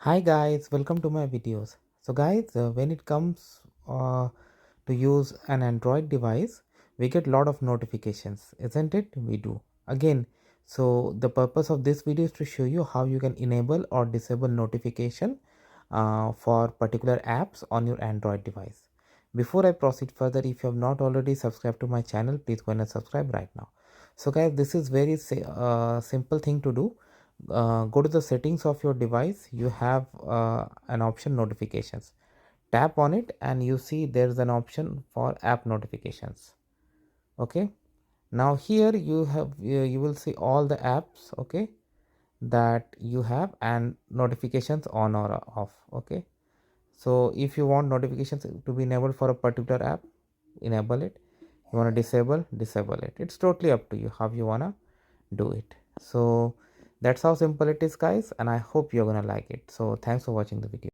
Hi guys, welcome to my videos. So guys, when it comes to use an Android device, we get a lot of notifications, isn't it? We do. Again, so the purpose of this video is to show you how you can enable or disable notification for particular apps on your Android device. Before I proceed further, if you have not already subscribed to my channel, please go and subscribe right now. So guys, this is very simple thing to do. Go to the settings of your device. You have an option notifications. Tap on it and you see there's an option for app notifications. Okay, now here you will see all the apps, okay, that you have and notifications on or off. Okay, so if you want notifications to be enabled for a particular app, enable it. You want to disable it. It's totally up to you how you want to do it. So that's how simple it is guys, and I hope you're gonna like it. So thanks for watching the video.